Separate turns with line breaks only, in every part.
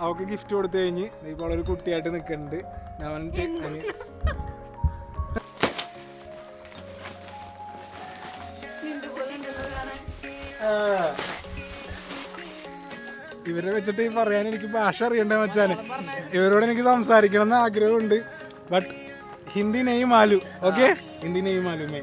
അവൾക്ക് ഗിഫ്റ്റ് കൊടുത്തു കഴിഞ്ഞ് ഇപ്പോൾ ഒരു കുട്ടിയായിട്ട് നിൽക്കുന്നുണ്ട്. ഇവരെ വെച്ചിട്ട് പറയാൻ എനിക്ക് ഭാഷ അറിയണ്ട വെച്ചാൽ ഇവരോട് എനിക്ക് സംസാരിക്കണം എന്ന് ആഗ്രഹമുണ്ട്. ബട്ട് ഹിന്ദി നെയ് മാലു. ഓക്കെ, ഹിന്ദി നെയ് മാലു മേ.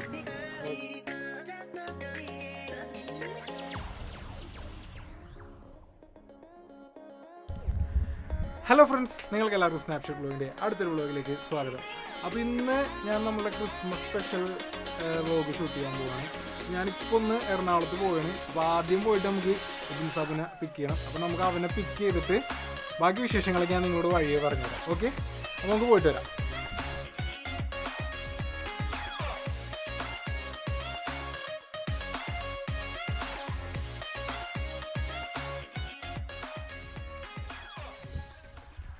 ഹലോ ഫ്രണ്ട്സ്, നിങ്ങൾക്ക് എല്ലാവർക്കും സ്നാപ്ഷോട്ട് വ്ളോഗിൻ്റെ അടുത്തൊരു വ്ളോഗിലേക്ക് സ്വാഗതം. അപ്പോൾ ഇന്ന് ഞാൻ നമ്മുടെ ക്രിസ്മസ് സ്പെഷ്യൽ വ്ളോഗ് ഷൂട്ട് ചെയ്യാൻ പോവുകയാണ്. ഞാനിപ്പോൾ ഒന്ന് എറണാകുളത്ത് പോവുകയാണ്. അപ്പോൾ ആദ്യം പോയിട്ട് നമുക്ക് ജിൻസാബിനെ പിക്ക് ചെയ്യണം. അപ്പോൾ നമുക്ക് അവനെ പിക്ക് ചെയ്തിട്ട് ബാക്കി വിശേഷങ്ങളൊക്കെ ഞാൻ നിങ്ങളോട് വഴിയെ പറഞ്ഞുതരാം. ഓക്കെ, അപ്പോൾ നമുക്ക് പോയിട്ട് വരാം.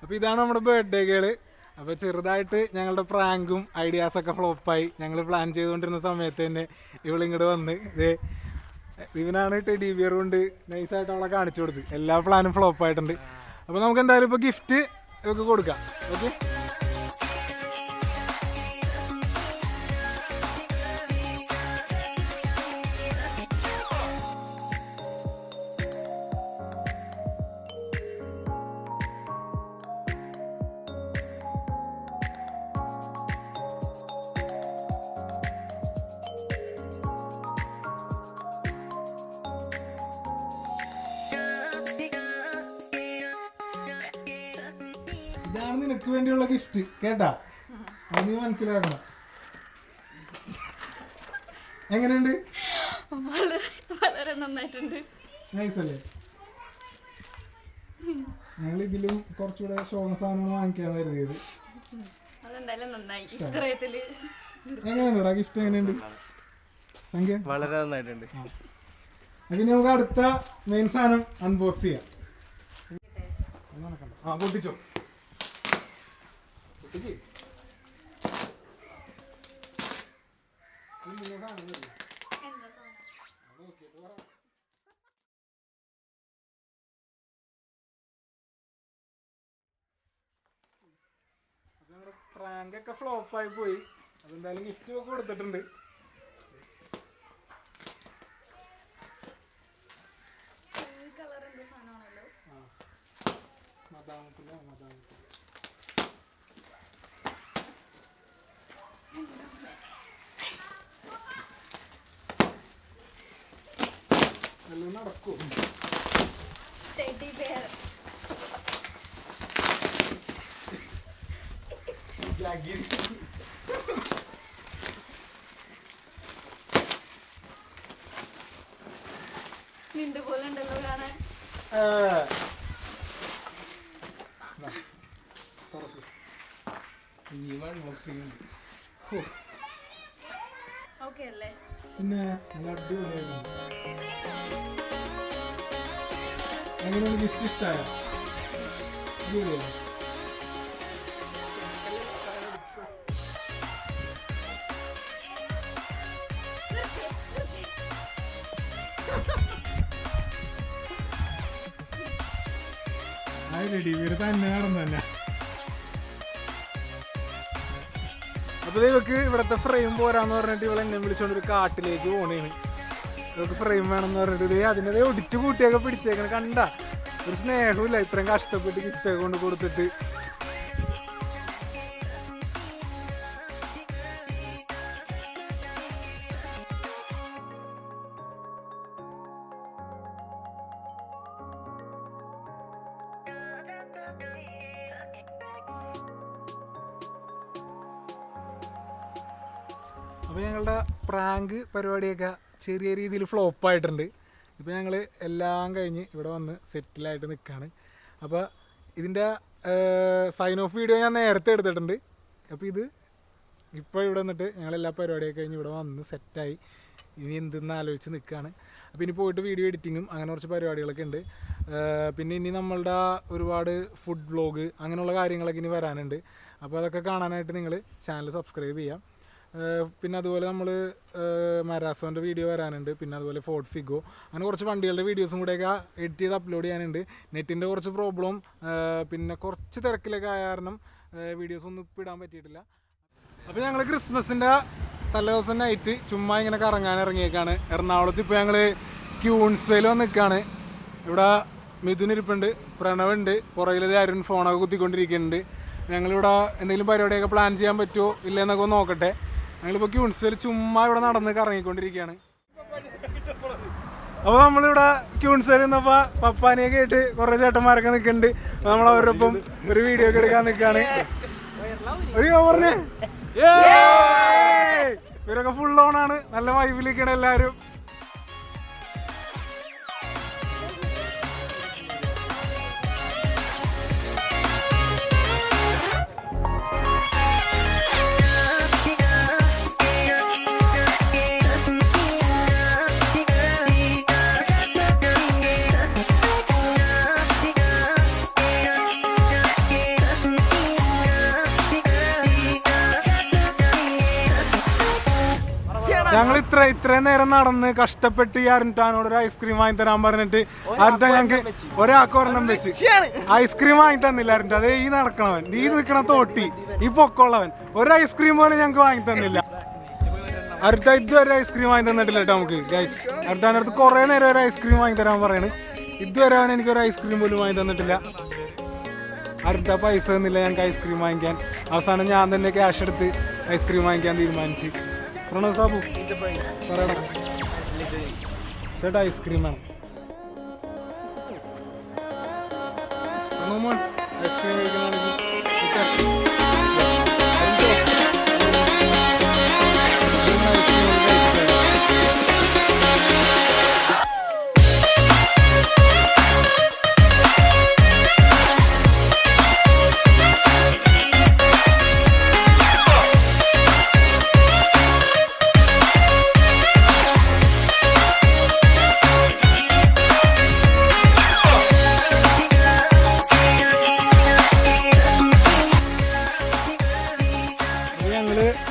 അപ്പോൾ ഇതാണ് നമ്മുടെ ബർത്ത്ഡേ ഗേള്. അപ്പോൾ ചെറുതായിട്ട് ഞങ്ങളുടെ പ്രാങ്കും ഐഡിയാസൊക്കെ ഫ്ലോപ്പായി. ഞങ്ങൾ പ്ലാൻ ചെയ്തുകൊണ്ടിരുന്ന സമയത്ത് തന്നെ ഇവളിങ്ങോട്ട് വന്ന് ഇവനാണ് ടെഡി ബിയർ കൊണ്ട് നൈസായിട്ട് അവളെ കാണിച്ചു കൊടുത്ത്. എല്ലാ പ്ലാനും ഫ്ലോപ്പായിട്ടുണ്ട്. അപ്പോൾ നമുക്ക് എന്തായാലും ഇപ്പോൾ ഗിഫ്റ്റ് ഇവർക്ക് കൊടുക്കാം. ഓക്കെ, ഇതാണ് നിനക്ക് വേണ്ടിയുള്ള ഗിഫ്റ്റ് കേട്ടാ. അത് നീ മനസ്സിലാക്കണം. എങ്ങനെയുണ്ട്?
വളരെ നന്നായിട്ടുണ്ട്.
നൈസല്ലേ? ഞങ്ങൾ ഇതിലും കുറച്ചുകൂടെ ഷോണ സാധനങ്ങൾ വാങ്ങിക്കാൻ കരുതിയത്. എങ്ങനെയുണ്ടാ ഗിഫ്റ്റ്? എങ്ങനെയുണ്ട് സംഖ്യ?
വളരെ നന്നായിട്ടുണ്ട്.
പിന്നെ നമുക്ക് അടുത്ത മെയിൻ സാധനം അൺബോക്സ് ചെയ്യാം. ആ, പൊട്ടിച്ചോ. പ്രാങ്കൊക്കെ ഫ്ലോപ്പായി പോയി. അതെന്തായാലും ഗിഫ്റ്റ് ഒക്കെ കൊടുത്തിട്ടുണ്ട്. എല്ലാം നടക്കും.
നിന്റെ പോലെ ഉണ്ടല്ലോ കാണാൻ. ഓക്കെ അല്ലേ?
പിന്നെ നല്ല അടിപൊളിയായിട്ടുണ്ട്. എങ്ങനെയാണ് ഗിഫ്റ്റ്? ഇഷ്ടമായ? അടിപൊളിയല്ലേ? റെഡി ഇവര് തന്നെ നടന്നു തന്നെ. അപ്പൊ ഇവക്ക് ഇവിടത്തെ ഫ്രെയിം പോരാന്ന് പറഞ്ഞിട്ട് ഇവളെ എന്നെ വിളിച്ചോണ്ട് ഒരു കാട്ടിലേക്ക് പോണേന്. ഇവർക്ക് ഫ്രെയിം വേണമെന്ന് പറഞ്ഞിട്ട് അതിനെ ഒടിച്ചു കൂട്ടിയൊക്കെ പിടിച്ചേക്കണ കണ്ട. ഒരു സ്നേഹമില്ല ഇത്രയും കഷ്ടപ്പെട്ട് ഗിഫ്റ്റൊക്കെ കൊണ്ട് കൊടുത്തിട്ട്. അപ്പോൾ ഞങ്ങളുടെ പ്രാങ്ക് പരിപാടിയൊക്കെ ചെറിയ രീതിയിൽ ഫ്ലോപ്പായിട്ടുണ്ട്. ഇപ്പോൾ ഞങ്ങൾ എല്ലാം കഴിഞ്ഞ് ഇവിടെ വന്ന് സെറ്റിലായിട്ട് നിൽക്കുകയാണ്. അപ്പോൾ ഇതിൻ്റെ സൈൻ ഓഫ് വീഡിയോ ഞാൻ നേരത്തെ എടുത്തിട്ടുണ്ട്. അപ്പോൾ ഇത് ഇപ്പോൾ ഇവിടെ വന്നിട്ട് ഞങ്ങളെല്ലാ പരിപാടിയൊക്കെ കഴിഞ്ഞ് ഇവിടെ വന്ന് സെറ്റായി ഇനി എന്തെന്ന് ആലോചിച്ച് നിൽക്കുകയാണ്. അപ്പോൾ ഇനി പോയിട്ട് വീഡിയോ എഡിറ്റിങ്ങും അങ്ങനെ കുറച്ച് പരിപാടികളൊക്കെ ഉണ്ട്. പിന്നെ ഇനി നമ്മളുടെ ഒരുപാട് ഫുഡ് വ്ളോഗ് അങ്ങനെയുള്ള കാര്യങ്ങളൊക്കെ ഇനി വരാനുണ്ട്. അപ്പോൾ അതൊക്കെ കാണാനായിട്ട് നിങ്ങൾ ചാനൽ സബ്സ്ക്രൈബ് ചെയ്യാം. പിന്നെ അതുപോലെ നമ്മൾ മാരാസോൻ്റെ വീഡിയോ വരാനുണ്ട്. പിന്നെ അതുപോലെ ഫോർട്ട് ഫിഗോ, അങ്ങനെ കുറച്ച് വണ്ടികളുടെ വീഡിയോസും കൂടെയൊക്കെ എഡിറ്റ് ചെയ്ത് അപ്ലോഡ് ചെയ്യാനുണ്ട്. നെറ്റിൻ്റെ കുറച്ച് പ്രോബ്ലം, പിന്നെ കുറച്ച് തിരക്കിലൊക്കെ ആയ കാരണം വീഡിയോസൊന്നും ഇപ്പോൾ ഇടാൻ പറ്റിയിട്ടില്ല. അപ്പോൾ ഞങ്ങൾ ക്രിസ്മസിൻ്റെ തലേദിവസം നൈറ്റ് ചുമ്മാ ഇങ്ങനെ കറങ്ങാൻ ഇറങ്ങിയേക്കാണ്. എറണാകുളത്ത് ഇപ്പോൾ ഞങ്ങൾ ക്യൂൺസ്വേയിൽ വന്ന് നിൽക്കുകയാണ്. ഇവിടെ മിഥുൻ ഇരിപ്പുണ്ട്, പ്രണവുണ്ട്, പുറകിൽ അരുൺ ഫോണൊക്കെ കുത്തിക്കൊണ്ടിരിക്കുന്നുണ്ട്. ഞങ്ങളിവിടെ എന്തെങ്കിലും പരിപാടിയൊക്കെ പ്ലാൻ ചെയ്യാൻ പറ്റുമോ ഇല്ലെന്നൊക്കെ നോക്കട്ടെ. ഞങ്ങളിപ്പോൾ ക്യൂൺസ്വേയിൽ ചുമ്മാ ഇവിടെ നടന്ന് കറങ്ങിക്കൊണ്ടിരിക്കുകയാണ്. അപ്പോൾ നമ്മളിവിടെ ക്യൂൺസ്വേയിൽ നിന്നപ്പോൾ പപ്പാനെയൊക്കെ ആയിട്ട് കുറേ ചേട്ടന്മാരൊക്കെ നിൽക്കുന്നുണ്ട്. അപ്പോൾ നമ്മൾ അവരുടെ ഒപ്പം ഒരു വീഡിയോ ഒക്കെ എടുക്കാൻ നിൽക്കുകയാണ്. ഒരു പറഞ്ഞേ ഇവരൊക്കെ ഫുൾ ഓണാണ്, നല്ല വൈബിലിരിക്കണം എല്ലാവരും. ഞങ്ങൾ ഇത്രയും നേരം നടന്ന് കഷ്ടപ്പെട്ട് ഈ അരുൺടാനോട് ഒരു ഐസ്ക്രീം വാങ്ങി തരാൻ പറഞ്ഞിട്ട് അരുൺടാൻ ഞങ്ങൾക്ക് ഒരാൾക്ക് ഒരെണ്ണം വെച്ച് ഐസ്ക്രീം വാങ്ങി തന്നില്ല. അരുൺടാ, അതേ ഈ നടക്കണവൻ, ഈ നിൽക്കണ തോട്ടി, ഈ പൊക്കമുള്ളവൻ ഒരു ഐസ്ക്രീം പോലും ഞങ്ങൾക്ക് വാങ്ങി തന്നില്ല. അരുൺടാ ഇതുവരെ ഐസ്ക്രീം വാങ്ങി തന്നിട്ടില്ല കേട്ടോ നമുക്ക്. ഗൈസ്, അരുൺടാൻ്റെ അടുത്ത് കുറേ നേരം ഒരു ഐസ്ക്രീം വാങ്ങി തരാൻ പറയണ്. ഇതുവരെ അവൻ എനിക്കൊരു ഐസ്ക്രീം പോലും വാങ്ങി തന്നിട്ടില്ല. അരുൺടാ പൈസ തന്നില്ല ഞങ്ങൾക്ക് ഐസ്ക്രീം വാങ്ങിക്കാൻ. അവസാനം ഞാൻ തന്നെ ക്യാഷ് എടുത്ത് ഐസ്ക്രീം വാങ്ങിക്കാൻ തീരുമാനിച്ചു. പ്രണവ് സാബു പറയണം ചേട്ടാ, ഐസ്ക്രീമാണ്. ഐസ്ക്രീം കഴിക്കണമെങ്കിൽ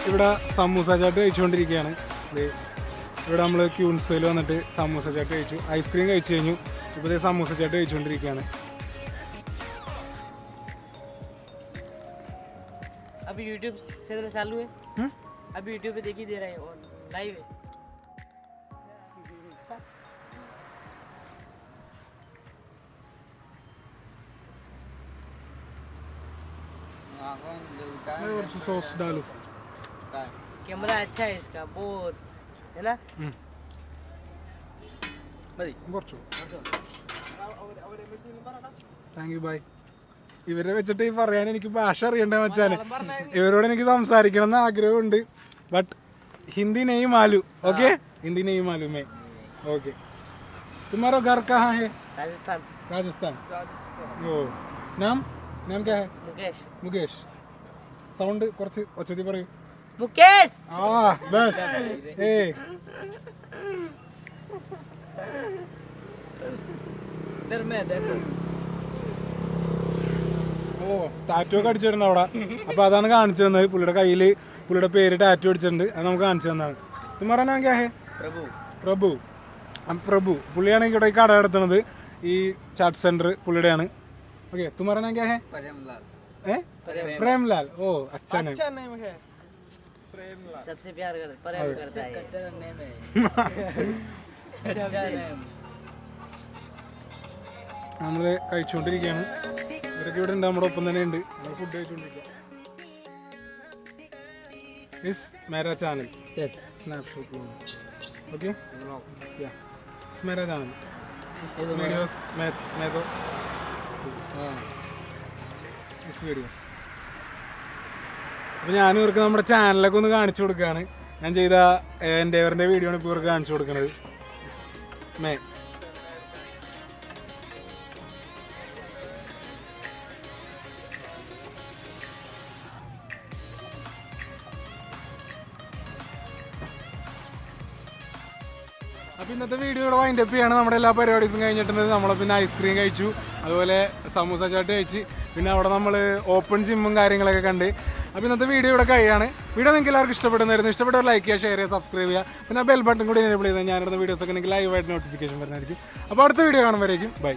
ഇവിടെ സമൂസ ചാട്ട് കഴിച്ചുകൊണ്ടിരിക്കുകയാണ്. ഇവിടെ നമ്മൾ ക്യൂൺസ്വേയിൽ വന്നിട്ട് സമൂസ ചാട്ട് കഴിച്ചു, ഐസ്ക്രീം കഴിച്ചു കഴിഞ്ഞു. ഇപ്പോൾ സമൂസ ചാട്ട് കഴിച്ചുകൊണ്ടിരിക്കുകയാണ്.
अभी YouTube चैनल चालू है, अभी YouTube पे देख ही दे रहा है और लाइव है.
सॉस डालो.
कैमरा अच्छा है इसका बहुत, है ना?
Thank you, bye. ഇവരെ വെച്ചിട്ട് ഈ പറയാൻ എനിക്ക് ഭാഷ അറിയണ്ട വെച്ചാല് ഇവരോട് എനിക്ക് സംസാരിക്കണം എന്ന് ആഗ്രഹമുണ്ട്. ബട്ട് ഹിന്ദി നെയ് മാലു. ഓക്കെ, ഹിന്ദി നെയ് മാലു മേ. ഓക്കെ, तुम्हारा घर कहाँ है?
राजस्थान.
राजस्थान. ओ, नाम नाम क्या है?
मुकेश.
मुकेश. സൗണ്ട് കുറച്ച് ഒച്ചത്തിൽ പറയൂ.
मुकेश.
ആ ബസ്. ഏയ്
इधर मैं देखो.
ഓ, ടാറ്റു ഒക്കെ അടിച്ചിട്ടുണ്ട് അവിടെ. അപ്പോൾ അതാണ് കാണിച്ചു തന്നത്. പുള്ളിയുടെ കയ്യിൽ പുള്ളിയുടെ പേര് ടാറ്റു അടിച്ചിട്ടുണ്ട്. അത് നമുക്ക് കാണിച്ചു തന്നതാണ്. തുമ്മാറാ നാം ക്യാ ഹേ?
प्रभु.
പ്രഭു. പ്രഭു പുള്ളിയാണ് ഇവിടെ ഈ കട നടത്തുന്നത്. ഈ ചാറ്റ് സെന്റർ പുള്ളിയുടെയാണ്. ഓക്കെ, തുമ്മാറാ നാം ക്യാ ഹേ? प्रेमलाल. ओ, अच्छा नेम है.
सबसे प्यार करता है. अच्छा नेम है. अच्छा नेम.
നമ്മൾ കഴിച്ചുകൊണ്ടിരിക്കുകയാണ്. ഇവരൊക്കെ ഇവിടെ ഉണ്ട്, നമ്മുടെ ഒപ്പം തന്നെ ഉണ്ട്. നമ്മൾ ഫുഡ് കഴിച്ചുകൊണ്ടിരിക്കുക. ഇസ് മേരാ ചാനൽ സ്നാപ്ഷോട്ട്. ഓക്കെ, ഇസ് മേരാ ചാനൽ വീഡിയോസ് मैं तो ഇസ് വീഡിയോസ്. അപ്പോൾ ഞാനും ഇവർക്ക് നമ്മുടെ ചാനലൊക്കെ ഒന്ന് കാണിച്ചു കൊടുക്കുകയാണ്. ഞാൻ ചെയ്ത എൻ്റെ ഇവരുടെ വീഡിയോ ആണ് ഇപ്പോൾ ഇവർക്ക് കാണിച്ചു കൊടുക്കുന്നത്. മേ അപ്പോൾ ഇന്നത്തെ വീഡിയോ ഇവിടെ വൈൻഡപ്പ് ചെയ്യാണ്. നമ്മുടെ എല്ലാ പരിപാടീസും കഴിഞ്ഞിട്ടുണ്ട്. നമ്മൾ പിന്നെ ഐസ്ക്രീം കഴിച്ചു, അതുപോലെ സമൂസ ചാട്ട് കഴിച്ച്, പിന്നെ അവിടെ നമ്മൾ ഓപ്പൺ ജിമ്മും കാര്യങ്ങളൊക്കെ കണ്ട്. അപ്പോൾ ഇന്നത്തെ വീഡിയോ ഇവിടെ കഴിയാണ്. വീഡിയോ നിങ്ങൾക്ക് എല്ലാവർക്കും ഇഷ്ടപ്പെടുന്നതായിരുന്നു. ഇഷ്ടപ്പെട്ടവർ ലൈക്ക് ചെയ്യുക, ഷെയർ ചെയ്യുക, സബ്സ്ക്രൈബ് ചെയ്യുക. പിന്നെ ബെൽ ബട്ടൺ കൂടി എനേബിൾ ചെയ്താൽ ഞാനിടുന്ന വീഡിയോസൊക്കെ നിങ്ങൾക്ക് ലൈവായിട്ട് നോട്ടിഫിക്കേഷൻ വരുന്നതായിരിക്കും. അപ്പോൾ അടുത്ത വീഡിയോ കാണുമ്പോഴേക്കും ബൈ.